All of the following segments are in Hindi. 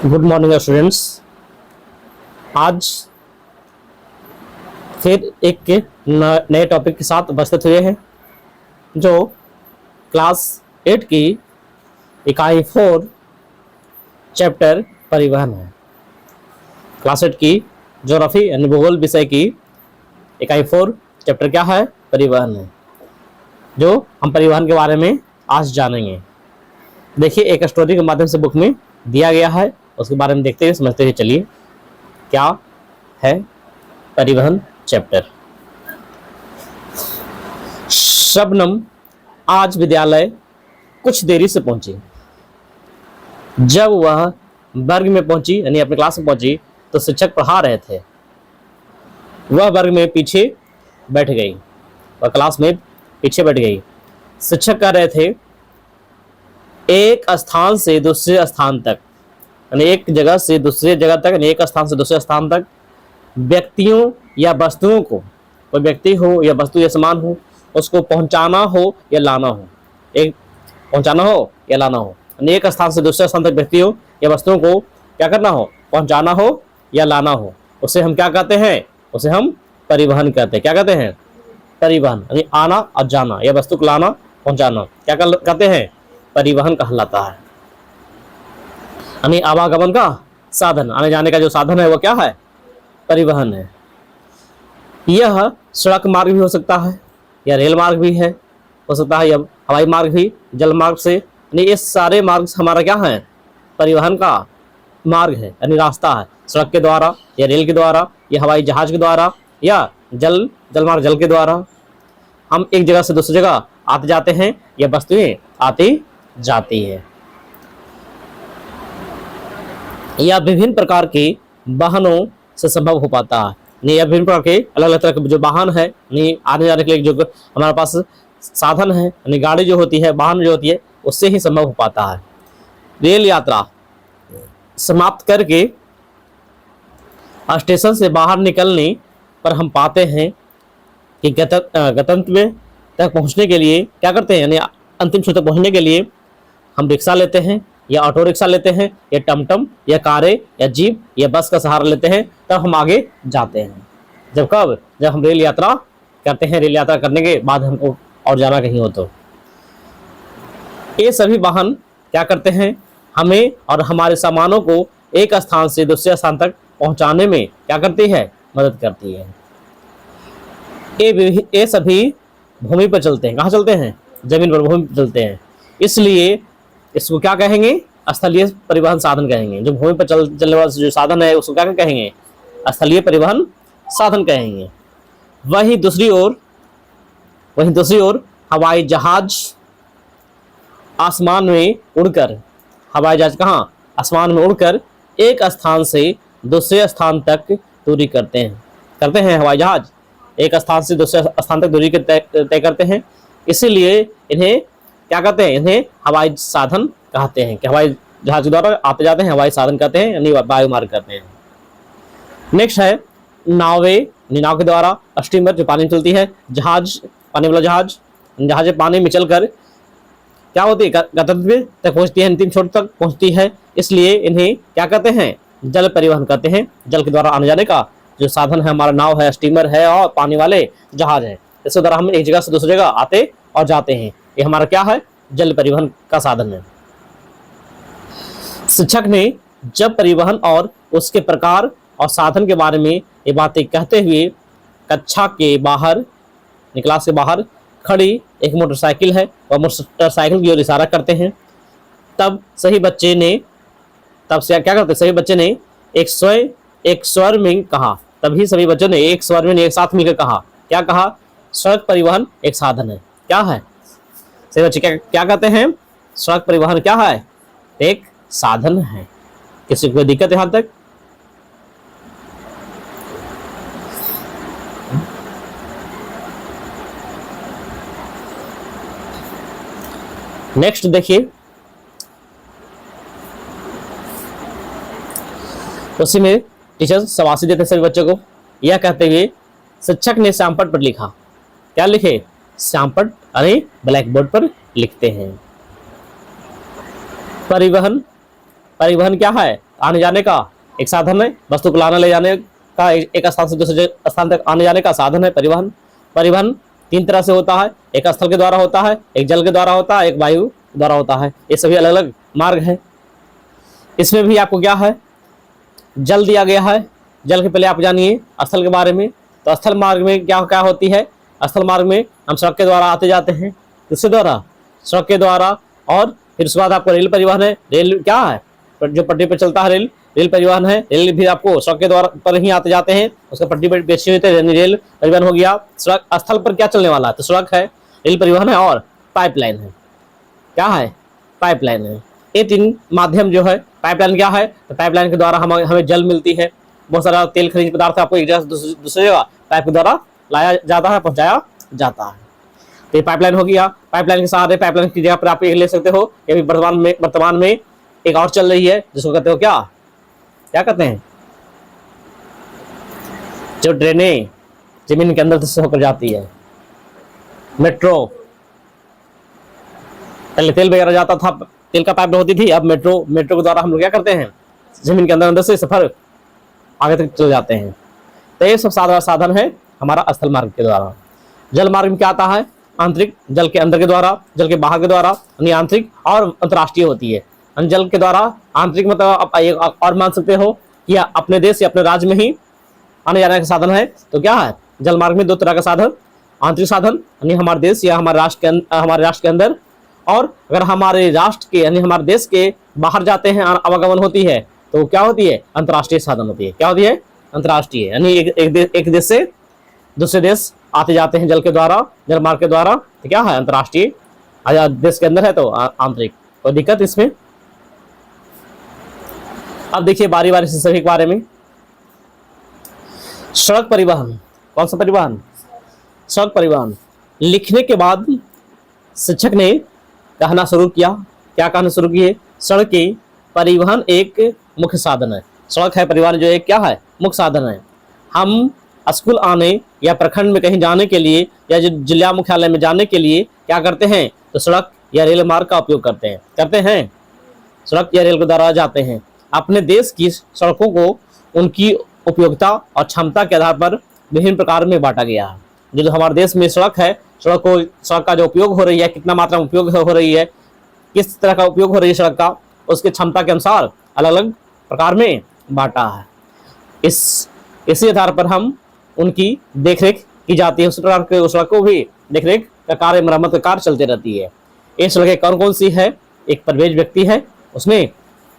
Good morning students. आज फिर एक नए टॉपिक के साथ उपस्थित हुए हैं जो क्लास 8 की इकाई 4 चैप्टर परिवहन है। क्लास 8 की ज्योग्राफी यानी भूगोल विषय की इकाई 4 चैप्टर क्या है? परिवहन है, जो हम परिवहन के बारे में आज जानेंगे। देखिए, एक स्टोरी के माध्यम से बुक में दिया गया है, उसके बारे में देखते हुए समझते हुए चलिए क्या है परिवहन चैप्टर। शबनम आज विद्यालय कुछ देरी से पहुंची। जब वह वर्ग में पहुंची यानी अपने क्लास में पहुंची तो शिक्षक पढ़ा रहे थे। वह वर्ग में पीछे बैठ गई, वह क्लास में पीछे बैठ गई। शिक्षक कह रहे थे एक स्थान से दूसरे स्थान तक, यानी एक जगह से दूसरे जगह तक, यानी एक स्थान से दूसरे स्थान तक व्यक्तियों या वस्तुओं को, कोई व्यक्ति हो या वस्तु या सामान हो, उसको पहुंचाना हो या लाना हो, एक पहुंचाना हो या लाना हो, यानी एक स्थान से दूसरे स्थान तक व्यक्तियों या वस्तुओं को क्या करना हो? पहुंचाना हो या लाना हो, उसे हम क्या कहते हैं? उसे हम परिवहन कहते हैं। क्या कहते हैं? परिवहन, यानी आना और जाना या वस्तु को लाना पहुंचाना क्या कहते हैं? परिवहन कहलाता है। यानी आवागमन का साधन, आने जाने का जो साधन है वो क्या है? परिवहन है। यह सड़क मार्ग भी हो सकता है या रेल मार्ग भी है, हो सकता है या हवाई मार्ग भी, जल मार्ग से, यानी ये सारे मार्ग हमारा क्या है? परिवहन का मार्ग है, यानी रास्ता है। सड़क के द्वारा या रेल के द्वारा या हवाई जहाज के द्वारा या जल मार्ग जल के द्वारा हम एक जगह से दूसरी जगह आते जाते हैं या वस्तुएं आती जाती है। यह विभिन्न प्रकार के वाहनों से संभव हो पाता है। नहीं, यह विभिन्न प्रकार के अलग अलग तरह के जो वाहन है, नहीं आने जाने के लिए जो हमारे पास साधन है, यानी गाड़ी जो होती है, वाहन जो होती है, उससे ही संभव हो पाता है। रेल यात्रा समाप्त करके स्टेशन से बाहर निकलने पर हम पाते हैं कि गंतव्य तक पहुंचने के लिए क्या करते हैं? यानी अंतिम छोर तक पहुंचने के लिए हम रिक्शा लेते हैं या ऑटो रिक्शा लेते हैं या टमटम या कारें या जीप या बस का सहारा लेते हैं, तब हम आगे जाते हैं। जब कब? जब हम रेल यात्रा करते हैं। रेल यात्रा करने के बाद हमको और जाना कहीं हो तो ये सभी वाहन क्या करते हैं? हमें और हमारे सामानों को एक स्थान से दूसरे स्थान तक पहुंचाने में क्या करती है? मदद करती है। ये सभी भूमि पर चलते हैं। कहाँ चलते हैं? जमीन पर, भूमि पर चलते हैं। इसलिए इसको क्या कहेंगे? स्थलीय परिवहन साधन कहेंगे। जो भूमि पर चलने वाला जो साधन है उसको क्या कहेंगे? स्थलीय परिवहन साधन कहेंगे। वहीं दूसरी ओर हवाई जहाज आसमान में उड़कर, हवाई जहाज कहाँ? आसमान में उड़कर एक स्थान से दूसरे स्थान तक दूरी करते हैं। हवाई जहाज एक स्थान से दूसरे स्थान तक दूरी तय करते हैं। इसीलिए इन्हें क्या कहते हैं? इन्हें हवाई साधन कहते हैं कि हवाई जहाज के द्वारा आते जाते हैं, हवाई साधन कहते हैं, यानी वायु मार्ग कहते हैं। नेक्स्ट है नावें, नाव के द्वारा, स्टीमर जो पानी में चलती है, जहाज पानी वाला जहाज पानी में चलकर क्या होती है? गंतव्य तक पहुंचती है, अंतिम छोर तक पहुंचती है। इसलिए इन्हें क्या कहते हैं? जल परिवहन कहते हैं। जल के द्वारा आने जाने का जो साधन है हमारा नाव है, स्टीमर है और पानी वाले जहाज है। इसके द्वारा हम एक जगह से दूसरी जगह आते और जाते हैं। ये हमारा क्या है? जल परिवहन का साधन है। शिक्षक ने जब परिवहन और उसके प्रकार और साधन के बारे में ये बातें कहते हुए कक्षा के बाहर, क्लास के बाहर खड़ी एक मोटरसाइकिल है और मोटरसाइकिल की ओर इशारा करते हैं, तब सभी बच्चे ने एक स्वर में कहा। तभी सभी बच्चों ने एक स्वर में एक साथ मिलकर कहा। क्या कहा? सड़क परिवहन एक साधन है। क्या है? सभी बच्चे क्या कहते हैं? सड़क परिवहन क्या है? एक साधन है। किसी को कोई दिक्कत यहां तक? नेक्स्ट देखिए, उसी में टीचर शाबाशी देते सभी बच्चों को। यह कहते हुए शिक्षक ने श्यामपट्ट पर लिखा। क्या लिखे? श्यामपट्ट, अरे ब्लैक बोर्ड पर लिखते हैं। परिवहन क्या है? आने जाने का एक साधन है, वस्तु को लाने ले जाने का एक स्थान से दूसरे स्थान तक आने जाने का साधन है परिवहन। परिवहन 3 तरह से होता है, एक स्थल के द्वारा होता है, एक जल के द्वारा होता है, एक वायु द्वारा होता है। ये सभी अलग अलग मार्ग है। इसमें भी आपको क्या है, जल दिया गया है। जल के पहले आप जानिए स्थल के बारे में। तो स्थल मार्ग में क्या क्या होती है, स्थल मार्ग में हम सड़क के द्वारा आते जाते हैं, किसके द्वारा, सड़क के द्वारा। और फिर उसके बाद आपको रेल परिवहन है। रेल क्या है, जो पटरी पर चलता है रेल, रेल परिवहन है। रेल भी आपको सड़क के द्वारा पर ही आते जाते हैं, उसका पटरी पर बेची हुई थे, रेल परिवहन हो गया। सड़क स्थल पर क्या चलने वाला है, तो सड़क है, रेल परिवहन है और पाइपलाइन है। क्या है, पाइपलाइन है। ये 3 माध्यम जो है। पाइपलाइन क्या है, तो पाइपलाइन के द्वारा हमें जल मिलती है। बहुत सारा तेल खनिज पदार्थ आपको एक जगह से दूसरी जगह पाइप के द्वारा लाया जाता है, पहुंचाया जाता है। तो ये पाइपलाइन हो गया। पाइपलाइन के सहारे, पाइपलाइन की जगह पर आप एक ले सकते हो। ये भी वर्तमान में एक और चल रही है, जिसको कहते हो क्या, क्या कहते हैं, जो ट्रेनें जमीन के अंदर से होकर जाती है, मेट्रो। पहले तेल वगैरह जाता था, तेल का पाइप होती थी, अब मेट्रो के द्वारा हम लोग क्या करते हैं, जमीन के अंदर से सफर आगे तक चले जाते हैं। तो ये सब साधन है हमारा स्थल मार्ग के द्वारा। जल मार्ग में क्या आता है, आंतरिक, जल के अंदर के द्वारा, जल के बाहर के द्वारा, यानी आंतरिक और अंतर्राष्ट्रीय होती है। जल के द्वारा आंतरिक मतलब आप और मान सकते हो कि अपने देश या अपने राज्य में ही आने जाने का साधन है। तो क्या है, जल मार्ग में 2 तरह का साधन, आंतरिक साधन यानी हमारे देश या हमारे राष्ट्र के अंदर, और अगर हमारे राष्ट्र के यानी हमारे देश के बाहर जाते हैं, आवागमन होती है, तो क्या होती है, अंतर्राष्ट्रीय साधन होती है। क्या होती है, अंतर्राष्ट्रीय, यानी एक देश से दूसरे देश आते जाते हैं जल के द्वारा, जल मार्ग के द्वारा। तो क्या है, अंतर्राष्ट्रीय। देश के अंदर है तो आंतरिक। कोई दिक्कत इसमें। अब देखिए बारी बारी से सभी के बारे में। सड़क परिवहन, कौन सा परिवहन, सड़क परिवहन। लिखने के बाद शिक्षक ने कहना शुरू किया, क्या कहना शुरू किए, सड़कें परिवहन एक मुख्य साधन है। सड़क है परिवहन जो एक क्या है, मुख्य साधन है। हम स्कूल आने या प्रखंड में कहीं जाने के लिए या जो जिला मुख्यालय में जाने के लिए क्या करते हैं, तो सड़क या रेल मार्ग का उपयोग करते हैं, सड़क या रेल के द्वारा जाते हैं। अपने देश की सड़कों को उनकी उपयोगिता और क्षमता के आधार पर विभिन्न प्रकार में बांटा गया है। जो हमारे देश में सड़क है, सड़क का जो उपयोग हो रही है, कितना मात्रा में उपयोग हो रही है, किस तरह का उपयोग हो रही है सड़क का, उसकी क्षमता के अनुसार अलग अलग प्रकार में बांटा है। इसी आधार पर हम उनकी देखरेख की जाती है। उस प्रकार के सड़कों भी देखरेख का कार्य, मरम्मत का कार्य चलते रहती है। ये सड़कें कौन कौन सी है, एक परवेज व्यक्ति है, उसने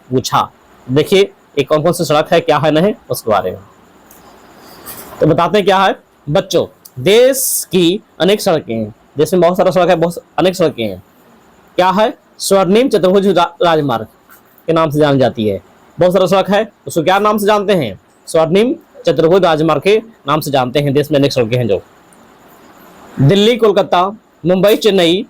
पूछा। देखिए एक कौन कौन सी सड़क है, क्या है नहीं, उसके बारे में तो बताते हैं। क्या है बच्चों, देश की अनेक सड़कें हैं, देश में बहुत सारा सड़क है, बहुत अनेक सड़कें हैं। क्या है, स्वर्णिम चतुर्भुज राजमार्ग के नाम से जानी जाती है। बहुत सारा सड़क है, उसको क्या नाम से जानते हैं, स्वर्णिम चतुर्भुज राजमार्ग के नाम से जानते हैं। देश में अनेक सड़कें हैं जो दिल्ली, कोलकाता, मुंबई, चेन्नई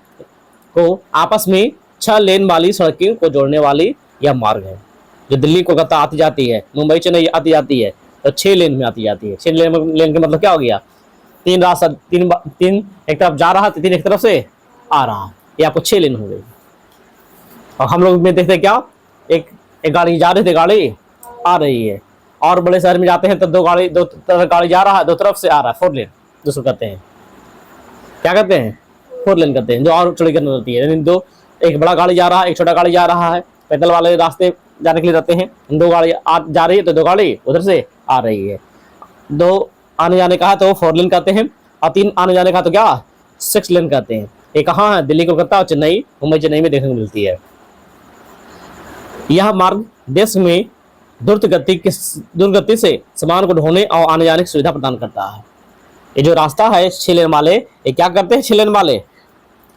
को आपस में 6 लेन वाली सड़कों को जोड़ने वाली यह मार्ग है। जो दिल्ली कोलकाता आती जाती है, मुंबई चेन्नई आती जाती है, तो 6 लेन में आती जाती है। 6 लेन का मतलब क्या हो गया, 3 रास्ता, 3 एक तरफ जा रहा है, 3 एक तरफ से आ रहा है, ये आपको 6 लेन हो गई। और हम लोग में देखते क्या, एक गाड़ी जा रही थी, गाड़ी आ रही है, और बड़े शहर में जाते हैं तो 2 तरफ गाड़ी जा रहा है, 2 तरफ से आ रहा है, 4 लेन जिसको कहते हैं। क्या कहते हैं, 4 लेन कहते हैं, जो और चौड़ी करनी रहती है। यानी एक बड़ा गाड़ी जा रहा है, एक छोटा गाड़ी जा रहा है, पैदल वाले रास्ते जाने के लिए रहते हैं। 2 गाड़ी जा रही है तो 2 गाड़ी उधर से आ रही है। 2 आने जाने का है तो 4 लेन कहते हैं, और 3 आने जाने का तो क्या 6 लेन कहते हैं। ये कहाँ है, दिल्ली, कोलकाता और चेन्नई, मुंबई चेन्नई में देखने को मिलती है। यह मार्ग देश में द्रुत गति से सामान को ढोने और आने जाने की सुविधा प्रदान करता है। ये जो रास्ता है 6 लेन वाले, ये क्या करते हैं, 6 लेन वाले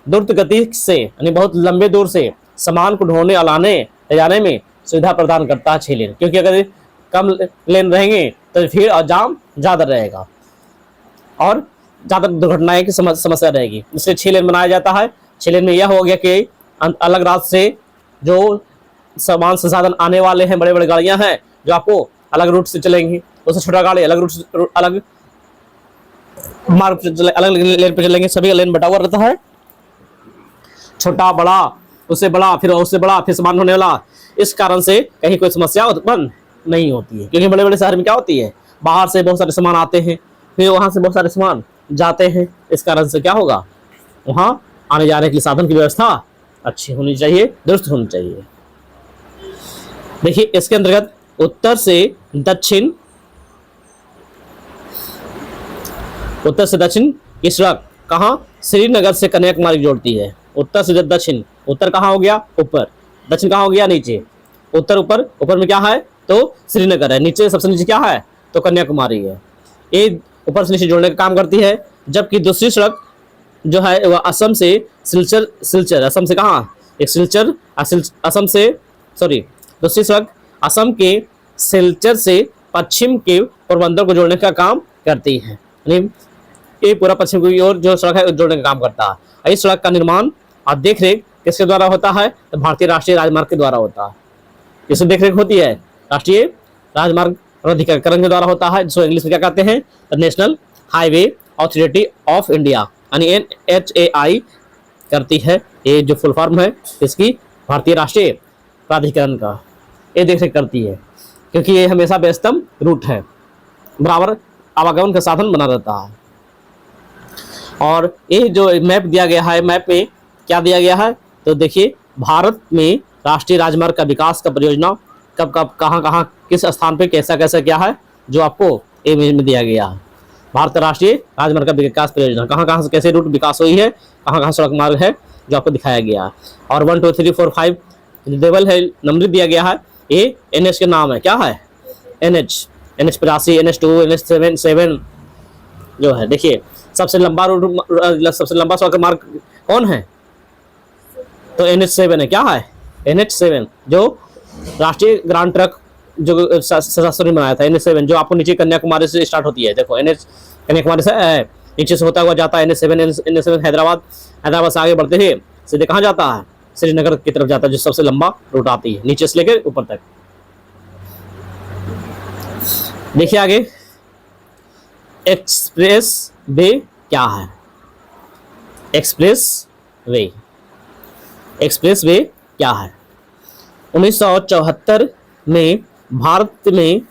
द्रुत गति से यानी बहुत लंबे दूर से सामान को ढोने और लाने ले जाने में सुविधा प्रदान करता है 6 लेन। क्योंकि अगर कम लेन रहेंगे तो भीड़ और जाम ज़्यादा रहेगा और ज़्यादा दुर्घटनाएं की समस्या रहेगी, इसलिए 6 लेन बनाया जाता है। 6 लेन में यह हो गया कि अलग रास्ते से जो सामान संसाधन आने वाले हैं, बड़े बड़े गाड़ियां हैं जो आपको अलग रूट से चलेंगी, उससे छोटा गाड़ी अलग रूट से, अलग मार्ग अलग लेन पे चलेंगे। सभी का लेन बटा हुआ रहता है, छोटा बड़ा उससे बड़ा, फिर उससे बड़ा, फिर समान होने वाला। इस कारण से कहीं कोई समस्या उत्पन्न नहीं होती है, क्योंकि बड़े बड़े शहर में क्या होती है, बाहर से बहुत सारे सामान आते हैं, फिर वहां से बहुत सारे सामान जाते हैं। इस कारण से क्या होगा, वहां आने जाने के लिए साधन की व्यवस्था अच्छी होनी चाहिए, दुरुस्त होनी चाहिए। देखिए इसके अंतर्गत उत्तर से दक्षिण की सड़क कहाँ, श्रीनगर से कन्याकुमारी जोड़ती है। उत्तर से दक्षिण, उत्तर कहाँ हो गया ऊपर, दक्षिण कहाँ हो गया नीचे। उत्तर ऊपर, ऊपर में क्या है तो श्रीनगर है, नीचे सबसे नीचे क्या है तो कन्याकुमारी है। ये ऊपर से नीचे जोड़ने का काम करती है। जबकि दूसरी सड़क जो है वह असम से सिलचर, असम से कहाँ, एक सिलचर, असम से, सॉरी, दूसरी सड़क असम के सिलचर से पश्चिम के पोरबंदर को जोड़ने का काम करती है। यानी ये पूरा पश्चिम की ओर जो सड़क है जोड़ने का काम करता है। इस सड़क का निर्माण और देख रेख किसके द्वारा होता है तो भारतीय राष्ट्रीय राजमार्ग के द्वारा होता है। इसमें देख रेख होती है राष्ट्रीय राजमार्ग प्राधिकरण के द्वारा होता है, जिसको इंग्लिश में क्या कहते हैं national highway authority of India, यानी NHAI करती है। ये जो फुल फॉर्म है इसकी भारतीय राष्ट्रीय प्राधिकरण का, ये देख रेख करती है, क्योंकि ये हमेशा व्यस्तम रूट है, बराबर आवागमन का साधन बना रहता है। और ये जो मैप दिया गया है, मैप में क्या दिया गया है तो देखिए भारत में राष्ट्रीय राजमार्ग का विकास का परियोजना कब कब कहाँ कहाँ किस स्थान पे कैसा कैसा क्या है जो आपको इमेज में दिया गया है। भारत राष्ट्रीय राजमार्ग का विकास परियोजना कहाँ कहाँ से कैसे रूट विकास हुई है, कहाँ कहाँ सड़क मार्ग है जो आपको दिखाया गया है। और 1 2 3 4 5 लेवल है, नंबर दिया गया है। ये NH के नाम है, क्या है NH 85, NH2, NH7 जो है। देखिए सबसे लंबा रूट, सबसे लंबा सड़क मार्ग कौन है तो NH7 है, क्या है NH7 जो राष्ट्रीय ग्रांड ट्रक जो शासन ने बनाया था। NH7 जो आपको नीचे कन्याकुमारी से स्टार्ट होती है, देखो NH कन्याकुमारी से नीचे से होता हुआ जाता है NH7 हैदराबाद से आगे बढ़ते हुए सीधे कहाँ जाता है श्रीनगर की तरफ जाता है, जो सबसे लंबा रूट आती है नीचे से लेकर ऊपर तक। देखिए आगे एक्सप्रेस वे क्या है, एक्सप्रेस वे क्या है। 1974 में भारत में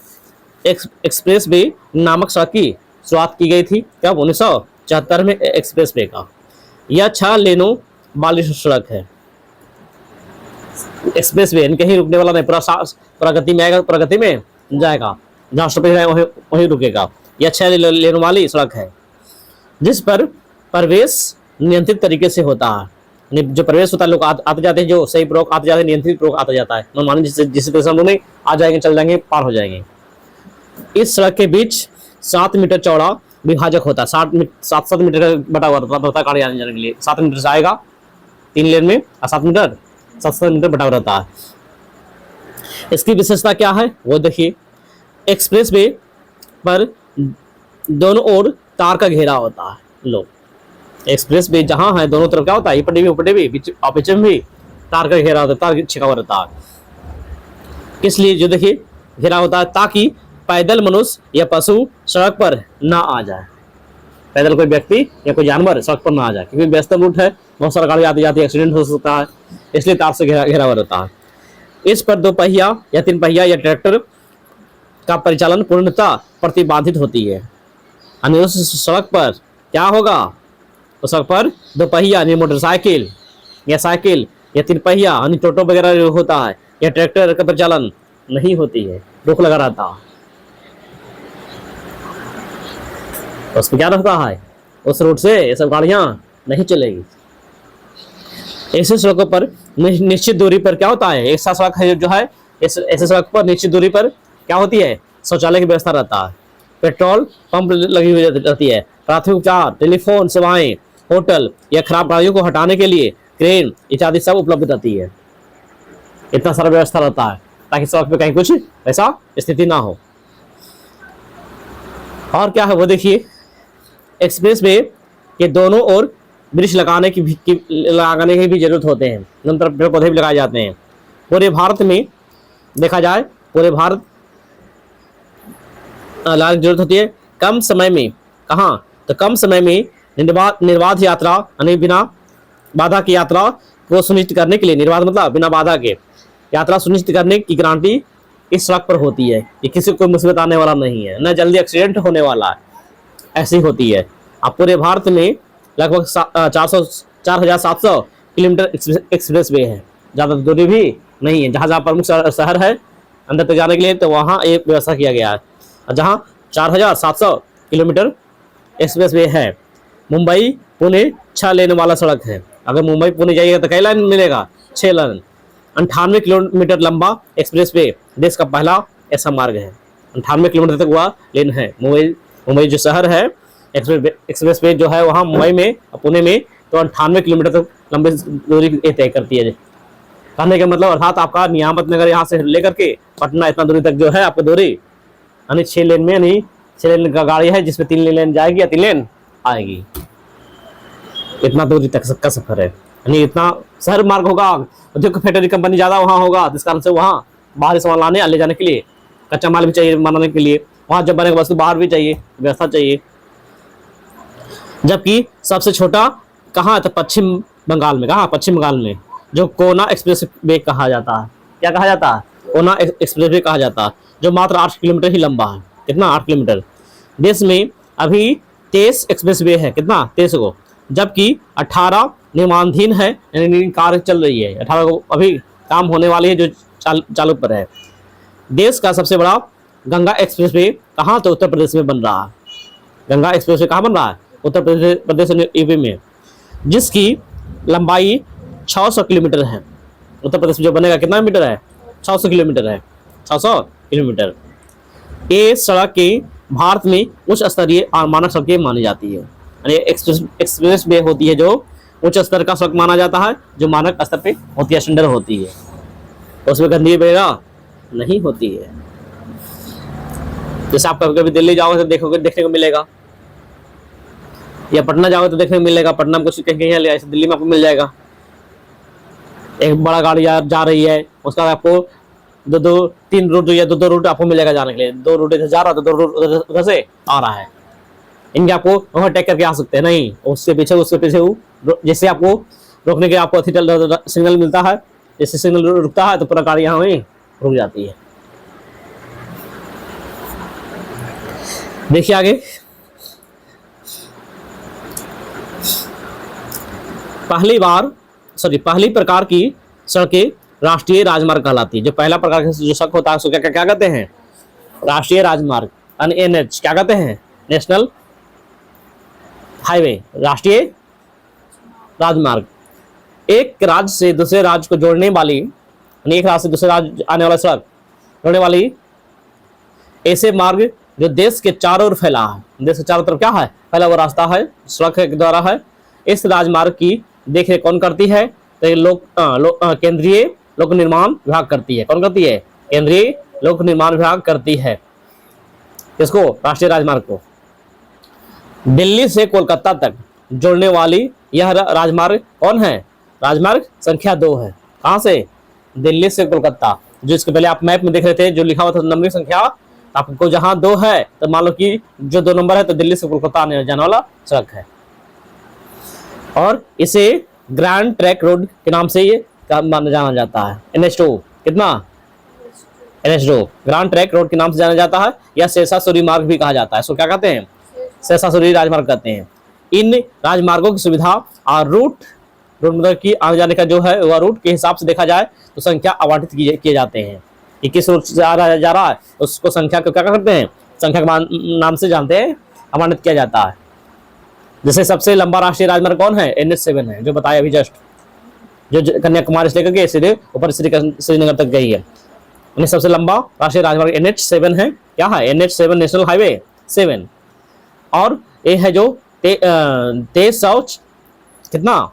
एक्सप्रेस वे नामक सड़क की शुरुआत की गई थी। कब 1974 में एक्सप्रेस वे का। यह 6 लेनों वाली सड़क है। एक्सप्रेस वे कहीं रुकने वाला नहीं, पूरा गति में आएगा, पूरा गति में जाएगा, जहाँ स्टॉपेज रहेगा वहीं रुकेगा। यह 6 लेनों वाली सड़क है जिस पर प्रवेश नियंत्रित तरीके से होता है। जो प्रवेश होता है लोग आते जाते हैं, जो सही पूर्वक आते जाते हैं, नियंत्रित पूर्वक आता जाता है। मनमानी जिस तरह से हम लोग नहीं आ जाएंगे, चल जाएंगे, पार हो जाएंगे। इस सड़क के बीच 7 मीटर चौड़ा विभाजक होता है। 7 मीटर का बटा हुआ होता है गाड़ी आने जाने के लिए। 7 मीटर से आएगा 3 लेन में और 7 मीटर बटा हुआ रहता है। इसकी विशेषता क्या है वो देखिए। एक्सप्रेस वे पर दोनों ओर तार का घेरा होता है। लो एक्सप्रेस वे जहां है दोनों तरफ क्या होता है, ऊपर भी पीछे में भी तार का घेरा होता है, तार छिका हुआ रहता है। किस लिए जो देखिए घेरा होता है, ताकि पैदल मनुष्य या पशु सड़क पर ना आ जाए। पैदल कोई व्यक्ति या कोई जानवर सड़क पर ना आ जाए, क्योंकि व्यस्त रूट है, बहुत सारा गाड़ी आती जाती है, एक्सीडेंट हो सकता है, इसलिए तार से घेरा हुआ रहता है। इस पर 2 पहिया या 3 पहिया या ट्रैक्टर का परिचालन पूर्णतः प्रतिबाधित होती है। यानी उस सड़क पर क्या होगा, उस सड़क पर 2 पहिया यानी मोटरसाइकिल या साइकिल या 3 पहिया यानी टोटो वगैरह जो होता है या ट्रैक्टर का परिचालन नहीं होती है, रोक लगा रहता है। उसमें क्या रहता है, उस रोड से ये सब गाड़ियां नहीं चलेगी। ऐसे सड़कों पर निश्चित दूरी पर क्या होता है, एक सड़क है जो है ऐसे सड़क पर निश्चित दूरी पर क्या होती है, शौचालय की व्यवस्था रहता है, पेट्रोल पंप लगी हुई रहती है, प्राथमिक उपचार, टेलीफोन सेवाएं, होटल या खराब गाड़ियों को हटाने के लिए क्रेन इत्यादि सब उपलब्ध रहती है। इतना सारा व्यवस्था रहता है ताकि सड़क पे कहीं कुछ ऐसा स्थिति ना हो। और क्या है वो देखिए, एक्सप्रेस वे के दोनों ओर वृक्ष लगाने की भी जरूरत होते हैं, दोनों तरफ पेड़ पौधे भी लगाए जाते हैं। पूरे भारत में देखा जाए, पूरे भारत लगाने की जरूरत होती है। कम समय में, कहाँ तो कम समय में निर्बाध यात्रा यानी बिना बाधा की यात्रा को सुनिश्चित करने के लिए, निर्बाध मतलब बिना बाधा के यात्रा सुनिश्चित करने की गारंटी इस सड़क पर होती है। ये किसी को कोई मुसीबत आने वाला नहीं है, न जल्दी एक्सीडेंट होने वाला है, ऐसी होती है। अब पूरे भारत में लगभग 4,700 किलोमीटर एक्सप्रेस वे है, ज़्यादा दूरी भी नहीं है। जहाँ जहाँ प्रमुख शहर है अंदर तक जाने के लिए, तो वहाँ एक व्यवस्था किया गया है। जहाँ 4,700 किलोमीटर एक्सप्रेस वे है। मुंबई पुणे 6 लेन वाला सड़क है। अगर मुंबई पुणे जाइएगा तो कई लाइन मिलेगा, 6 लाइन। 98 किलोमीटर लंबा एक्सप्रेस वे देश का पहला ऐसा मार्ग है। 98 किलोमीटर तक वह लेन है। मुंबई जो शहर है, एक्सप्रेस वे जो है वहाँ मुंबई में पुणे में, तो 98 किलोमीटर तक लंबी दूरी तय करती है। कहने का मतलब अर्थात आपका नियामत नगर यहाँ से लेकर के पटना इतना दूरी तक जो है आपकी दूरी, यानी 6 लेन में, यानी 6 लेन का गाड़ी है जिसमें 3 लेन जाएगी या 3 लेन आएगी। इतना दूरी तक का सफर है, यानी इतना शहर मार्ग होगा। उद्योग फैक्ट्री कंपनी ज़्यादा वहाँ होगा, जिस कारण से वहाँ बाहरी सामान लाने ले जाने के लिए कच्चा माल भी चाहिए बनाने के लिए, वहाँ जब बनेगा वस्तु बाहर भी चाहिए, व्यवस्था चाहिए। जबकि सबसे छोटा कहाँ है? तो पश्चिम बंगाल में। कहाँ? पश्चिम बंगाल में, जो कोना एक्सप्रेस वे कहा जाता है। क्या कहा जाता है? कोना एक्सप्रेस वे कहा जाता है, जो मात्र 8 किलोमीटर ही लंबा है। कितना? 8 किलोमीटर। देश में अभी 23 एक्सप्रेस वे है। कितना? 23 को, जबकि 18 निर्माणाधीन है, यानी कार्य चल रही है। 18 को अभी काम होने वाली है, जो चालू पर है। देश का सबसे बड़ा गंगा एक्सप्रेस वे कहाँ? तो उत्तर प्रदेश में बन रहा है। गंगा एक्सप्रेस वे कहाँ बन रहा है? उत्तर प्रदेश यूपी में, जिसकी लंबाई 600 किलोमीटर है। उत्तर प्रदेश में जो बनेगा कितना मीटर है? 600 किलोमीटर है। 600 किलोमीटर। ये सड़क के भारत में उच्च स्तरीय और मानक सड़कें मानी जाती है। यानी एक्सप्रेस वे होती है जो उच्च स्तर का सड़क माना जाता है, जो मानक स्तर पे होती है, स्टैंडर्ड होती है। तो उसमें गंदगी वगैरह नहीं होती है। जैसे आप कभी कभी दिल्ली जाओगे तो देखोगे, देखने को मिलेगा, या पटना जाओगे तो देखने को मिलेगा। पटना में कुछ कहीं ले, ऐसे दिल्ली में आपको मिल जाएगा। एक बड़ा गाड़ी जा रही है, उसका आपको 2-3 रूट या 2 रूट आपको मिलेगा जाने के लिए। 2 रूट इधर जा रहा है तो 2 रूट उधर से आ रहा है। इनके आपको ओवरटेक करके आ सकते हैं नहीं, उसके पीछे जैसे आपको रोकने के आपको सिग्नल मिलता है, जैसे सिग्नल रुकता है तो पूरा गाड़ी यहाँ वहीं रुक जाती है। देखिए आगे, पहली प्रकार की सड़कें राष्ट्रीय राजमार्ग कहलाती है। जो पहला प्रकार का जो सड़क होता है उसको क्या कहते हैं? राष्ट्रीय राजमार्ग, NH क्या कहते हैं? नेशनल हाईवे, राष्ट्रीय राजमार्ग। एक राज्य से दूसरे राज्य को जोड़ने वाली, यानी एक राज्य से दूसरे राज्य आने वाला सड़क जोड़ने वाली ऐसे मार्ग जो देश के चारों ओर फैला है। देश के चारों तरफ क्या है? फैला हुआ रास्ता है, सड़क के द्वारा है। इस राजमार्ग की देखरेख कौन करती है? तो केंद्रीय लोक निर्माण विभाग करती है। कौन करती है? केंद्रीय लोक निर्माण विभाग करती है। इसको, राष्ट्रीय राजमार्ग को। दिल्ली से कोलकाता तक जोड़ने वाली यह राजमार्ग कौन है? राजमार्ग संख्या 2 है। कहाँ से? दिल्ली से कोलकाता। जो इसके पहले आप मैप में देख रहे थे, जो लिखा हुआ था नंबरिंग संख्या, आपको जहां 2 है तो मान लो कि जो 2 नंबर है तो दिल्ली से कोलकाता आने जाने वाला सड़क है। और इसे ग्रैंड ट्रैंक रोड के नाम से ये माना जाना जाता है। NH2 कितना? NH2 ग्रैंड ट्रैंक रोड के नाम से जाना जाता है, या शेषाचुरी मार्ग भी कहा जाता है। इसको क्या कहते हैं? शेषाचुरी राजमार्ग कहते हैं। इन राजमार्गों की सुविधा और रूट मतलब कि आने जाने का जो है वह रूट के हिसाब से देखा जाए तो संख्या आवंटित किए जाते हैं कि किस रूट से जा रहा है, उसको संख्या को क्या करते हैं? संख्या के नाम से जानते हैं, आवंटित किया जाता है। जैसे सबसे लंबा राष्ट्रीय राजमार्ग कौन है? NH7 है, जो बताया अभी जस्ट, जो कन्याकुमारी से लेकर के सीधे ऊपर श्रीनगर तक गई है। सबसे लंबा राष्ट्रीय राजमार्ग NH7 है। क्या है? NH7 national highway 7। और ये है जो 2300 कितना?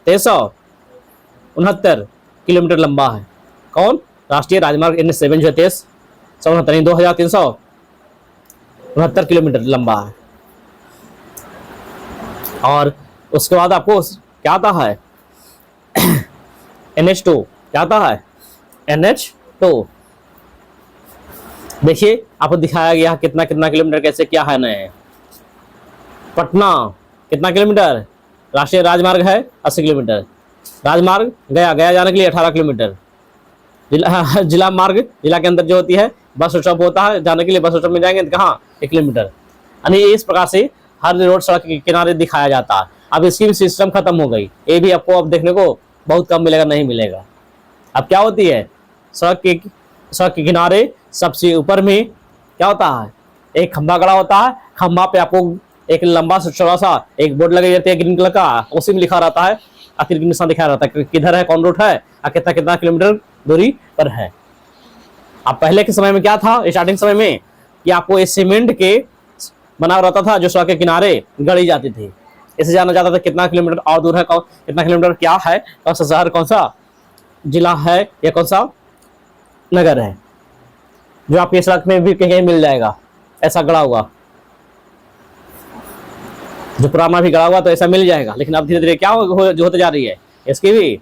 2369 किलोमीटर लंबा है। कौन? राष्ट्रीय राजमार्ग NH7 जो है 2369 किलोमीटर लंबा है। और उसके बाद आपको क्या आता है? NH2 क्या आता है? NH2 देखिए आपको दिखाया गया कितना किलोमीटर कैसे क्या है। नए पटना कितना किलोमीटर? राष्ट्रीय राजमार्ग है 80 किलोमीटर, राजमार्ग गया गया जाने के लिए 18 किलोमीटर, जिला मार्ग जिला के अंदर जो होती है बस स्टॉप होता है, जाने के लिए बस स्टॉप में जाएंगे तो कहाँ 1 किलोमीटर। यानी इस प्रकार से हर रोड सड़क के किनारे दिखाया जाता है। अब इसकी भी सिस्टम खत्म हो गई, ये भी आपको अब देखने को बहुत कम मिलेगा, नहीं मिलेगा। अब क्या होती है, सड़क के किनारे सबसे ऊपर में क्या होता है, एक खंभा खड़ा होता है, खंभा पे आपको एक लंबा सा चौड़ा सा एक बोर्ड लगा रहती है ग्रीन कलर का, उसी में लिखा रहता है, आखिर की निशान दिखाया रहता है कि किधर है, कौन रूट है और कितना कितना किलोमीटर दूरी पर है। अब पहले के समय में क्या था, स्टार्टिंग समय में कि आपको इस सीमेंट के बना रहता था जो सड़क के किनारे गड़ी जाती थी, इसे जाना जाता था कितना किलोमीटर और दूर है, कितना किलोमीटर क्या है, कौन सा शहर, कौन सा जिला है या कौन सा नगर है, जो आपकी सड़क में भी कहीं मिल जाएगा ऐसा गड़ा हुआ, जो पुराना भी गड़ा हुआ तो ऐसा मिल जाएगा। लेकिन अब धीरे धीरे क्या जो होते जा रही है, इसकी भी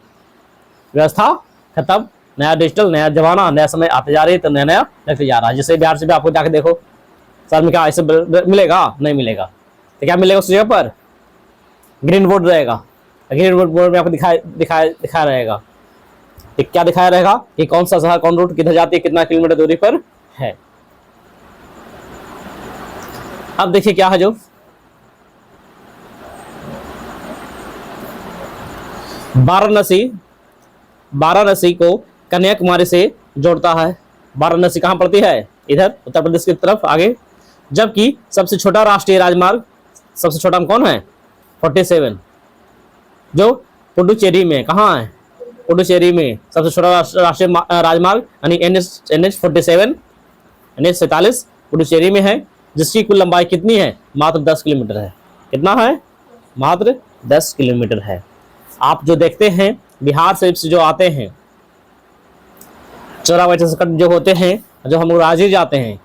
व्यवस्था खत्म, नया डिजिटल, नया जमाना, नया समय आते जा रही है, तो नया नया लगते जा रहा है। जैसे बिहार से भी आपको जाके देखो सर में क्या ऐसे मिलेगा, नहीं मिलेगा, तो क्या मिलेगा उस जगह पर ग्रीन बोर्ड रहेगा, ग्रीन बोर्ड में आपको दिखाया रहेगा कि क्या दिखाया रहेगा कि कौन सा शहर, कौन रूट किधर जाती है, कितना किलोमीटर दूरी पर है। अब देखिए क्या है, जो वाराणसी को कन्याकुमारी से जोड़ता है। वाराणसी कहाँ पड़ती है, इधर उत्तर प्रदेश की तरफ आगे, जबकि सबसे छोटा राष्ट्रीय राजमार्ग, सबसे छोटा में कौन है 47, जो पुडुचेरी में, कहाँ है पुडुचेरी में सबसे छोटा राष्ट्रीय राजमार्ग यानी NH 47 NH 47 पुडुचेरी में है, जिसकी कुल लंबाई कितनी है, मात्र 10 किलोमीटर है। कितना है, मात्र 10 किलोमीटर है। आप जो देखते हैं बिहार से जो आते हैं, चौराहा जो होते हैं, जो हम लोग राजगीर जाते हैं,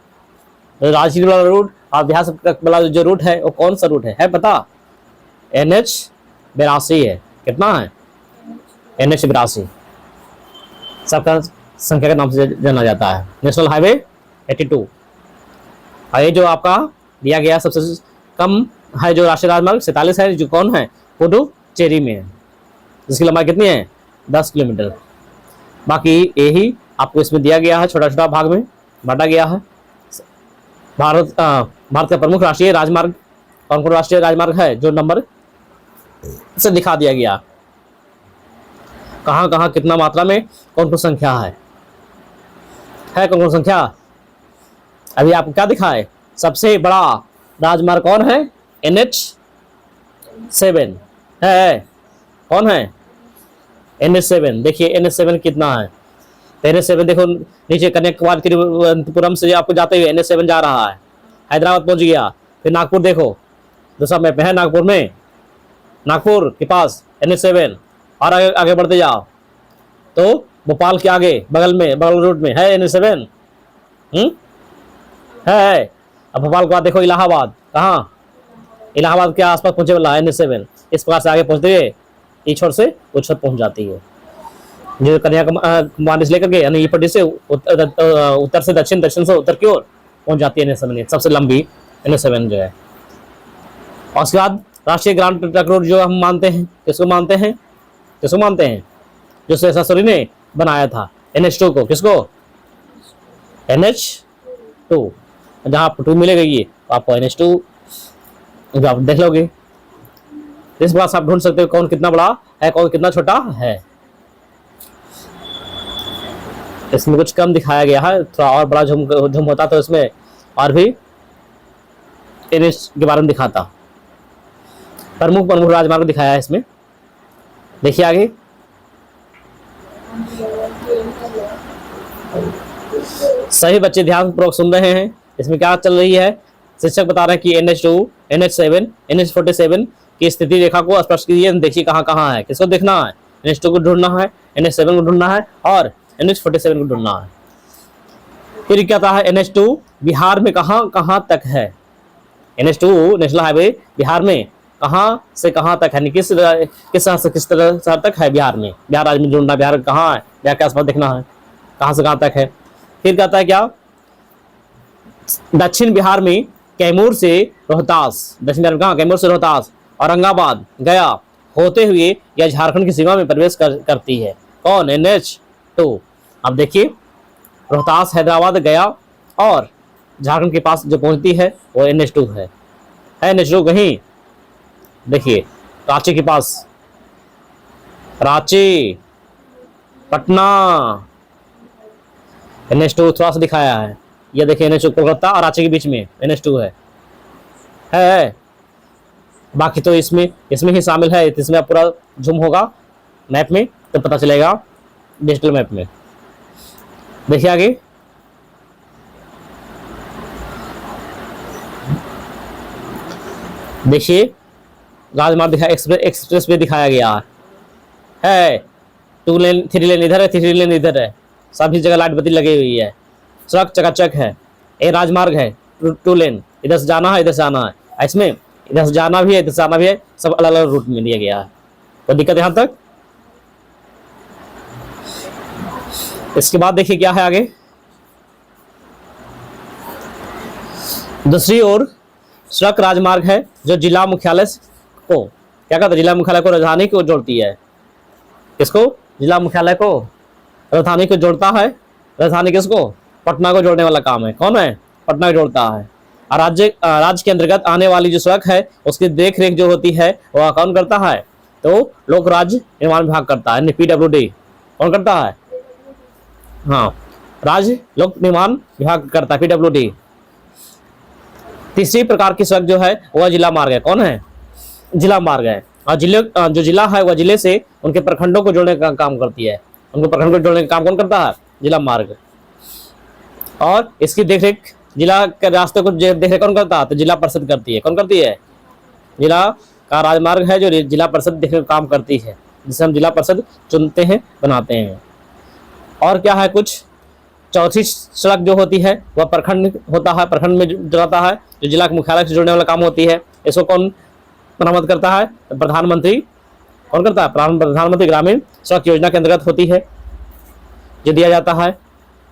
तो राजगीर वाला रूट और बिहार से वाला जो रूट है वो कौन सा रूट है पता, NH 82 है। कितना है, NH 82 सबका संख्या के नाम से जाना जाता है, नेशनल हाईवे 82। और ये जो आपका दिया गया सबसे कम है जो राष्ट्रीय राजमार्ग 47 है, जो कौन है, पुडुचेरी में है, जिसकी लंबाई कितनी है 10 किलोमीटर। बाकी यही आपको इसमें दिया गया है, छोटा छोटा भाग में बांटा गया है। भारत का प्रमुख राष्ट्रीय राजमार्ग कौन कौन राष्ट्रीय राजमार्ग है, जो नंबर से दिखा दिया गया, कहाँ कहाँ कितना मात्रा में कौन कौन संख्या है कौन कौन संख्या। अभी आपको क्या दिखा है, सबसे बड़ा राजमार्ग कौन है, NH 7 है, कौन है NH 7। देखिए NH 7 कितना है, तो NH 7 देखो नीचे कन्याकुमारी तिरुवनंतपुरम से आपको जाते हुए NH 7 जा रहा है, हैदराबाद पहुंच गया। फिर नागपुर देखो, दूसरा मैप है नागपुर में, नागपुर के पास NH 7, और आगे बढ़ते जाओ तो भोपाल के आगे बगल रूट में है NH 7 है। अब भोपाल के बाद देखो इलाहाबाद, कहाँ इलाहाबाद के आसपास पहुंचे वाला है NH 7। इस प्रकार से आगे पहुंचते हुए इस छोर से उस छोर पहुंच जाती है, जो कन्याकुमारी से लेकर के यानी ये पट्टी से उत्तर से दक्षिण, दक्षिण से उत्तर की ओर पहुंच जाती है NH 7, सबसे लंबी NH 7 जो है। और उसके बाद राष्ट्रीय ग्रांड ट्रक रोड जो हम मानते हैं, किसको मानते हैं, जो ससुरी ने बनाया था NH 2 को, किसको NH 2, जहाँ आपको 2 मिलेगी तो आपको NH 2 आप देख लोगे। इस बात से आप ढूंढ सकते हो कौन कितना बड़ा है, कौन कितना छोटा है। इसमें कुछ कम दिखाया गया है, थोड़ा और बड़ा झूम होता तो इसमें और भी NH के बारे में दिखाता। प्रमुख राजमार्ग दिखाया है इसमें, देखिए आगे। सभी बच्चे ध्यानपूर्वक सुन रहे हैं, इसमें क्या चल रही है। शिक्षक बता रहे हैं कि NH 2, NH 7, NH 47 की स्थिति रेखा को स्पष्ट कीजिए। देखिए कहाँ कहाँ है, किसको देखना है, NH 2 को ढूंढना है, NH 7 को ढूंढना है और NH 47 को ढूंढना है। फिर क्या था, NH 2 बिहार में कहाँ कहाँ तक है, NH 2 नेशनल हाईवे बिहार में कहाँ से कहाँ तक है, किस शहर से किस तरह शहर तक है बिहार में, बिहार राज्य में ढूंढना, बिहार कहाँ है, बिहार के आसपास देखना है कहाँ से कहाँ तक है। फिर कहता है क्या, दक्षिण बिहार में कैमूर से रोहतास, दक्षिण बिहार में कहाँ, कैमूर से रोहतास, औरंगाबाद, गया, होते हुए यह झारखंड की सीमा में प्रवेश करती है। कौन? NH2। अब देखिए, रोहतास, हैदराबाद, गया और झारखंड के पास जो पहुंचती है वो NH2 है NH2 कहीं? देखिए, रांची के पास, रांची, पटना, NH2 थोड़ा सा दिखाया है। ये देखिए NH2 कोलकाता और रांची के बीच में NH2 है। बाकी तो इसमें ही शामिल है। इसमें पूरा जूम होगा मैप में तो पता चलेगा, डिजिटल मैप में। देखिए आगे, देखिए राजमार्ग दिखाया, एक्सप्रेस वे दिखाया गया है। 2 लेन 3 लेन इधर है, 3 लेन इधर है, सभी जगह लाइट बत्ती लगी हुई है, सड़क चकाचक है। ये राजमार्ग है 2 लेन, इधर से जाना है, इधर से आना है। इसमें इधर से जाना भी है, इधर से आना भी है, सब अलग अलग रूट में दिया गया है। तो दिक्कत यहां तक। इसके बाद देखिए क्या है आगे। दूसरी ओर सड़क राजमार्ग है जो जिला मुख्यालय को क्या कहता है, जिला मुख्यालय को राजधानी को जोड़ती है। किसको? जिला मुख्यालय को राजधानी को जोड़ता है। राजधानी किसको? पटना को जोड़ने वाला काम है। कौन है? पटना को जोड़ता है। और राज्य के अंतर्गत आने वाली जो सड़क है उसकी देख रेख जो होती है वह कौन करता है? तो लोक राज्य निर्माण विभाग करता है, PWD। कौन करता है? हाँ, राज्य लोक निर्माण विभाग करता है, PWD। तीसरी प्रकार की सड़क जो है वह जिला मार्ग है। कौन है? जिला मार्ग है। और जो जिला है वह जिले से उनके प्रखंडों को जोड़ने का काम करती है। उनको प्रखंडों को जोड़ने का काम कौन करता है? जिला मार्ग। और इसकी देखरेख, जिला के रास्ते को देखरेख कौन करता है? तो जिला परिषद करती है। कौन करती है? जिला का राजमार्ग है जो जिला परिषद देखने का काम करती है, जिसे हम जिला परिषद चुनते हैं, बनाते हैं। और क्या है कुछ? चौथी सड़क जो होती है वह प्रखंड होता है, प्रखंड में जोड़ता है, जो जिला के मुख्यालय से जोड़ने वाला काम होती है। इसको कौन मरम्मत करता है? प्रधानमंत्री। कौन करता है? प्रधानमंत्री ग्रामीण सड़क योजना के अंतर्गत होती है, जो दिया जाता है।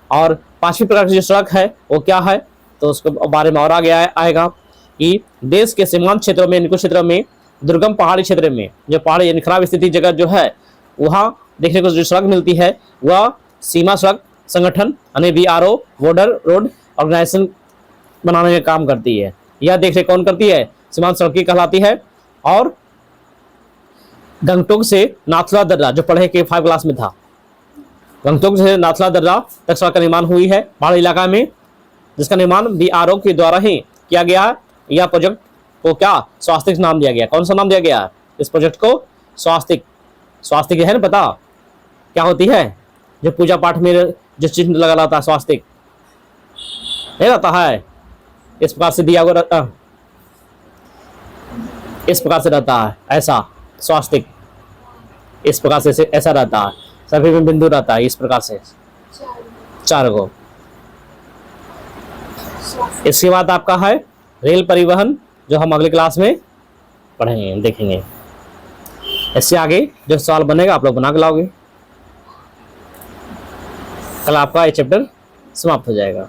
और पांचवी प्रकार की जो सड़क है वो क्या है? तो उसके बारे में और आगे आएगा कि देश के सीमांत क्षेत्रों में, निकुंज क्षेत्रों में, दुर्गम पहाड़ी क्षेत्र में, जो पहाड़ी यानी खराब स्थिति जगह जो है वहाँ देखने को जो सड़क मिलती है वह सीमा सड़क संगठन यानी BRO, बॉर्डर रोड ऑर्गेनाइजेशन बनाने का काम करती है। यह देखरेख कौन करती है? सीमांत सड़क कहलाती है। और गंगटोक से नाथुला दर्रा, जो पढ़े के 5 क्लास में था, गंगटोक से नाथुला दर्रा तक सड़क का निर्माण हुई है पहाड़ी इलाका में, जिसका निर्माण BRO के द्वारा ही किया गया है। यह प्रोजेक्ट को क्या? स्वास्तिक नाम दिया गया। कौन सा नाम दिया गया इस प्रोजेक्ट को? स्वास्तिक। स्वास्तिक है ना, पता क्या होती है? जो पूजा पाठ में जो चिन्ह लगा रहता है, स्वास्तिक नहीं रहता है, इस प्रकार से दिया हुआ, इस प्रकार से रहता है, ऐसा स्वास्तिक इस प्रकार से ऐसा रहता है, सभी में बिंदु रहता है इस प्रकार से 4 गो। इसके बाद आपका है रेल परिवहन, जो हम अगले क्लास में पढ़ेंगे, देखेंगे। इससे आगे जो सवाल बनेगा आप लोग बना के लाओगे। कल आपका ये चैप्टर समाप्त हो जाएगा।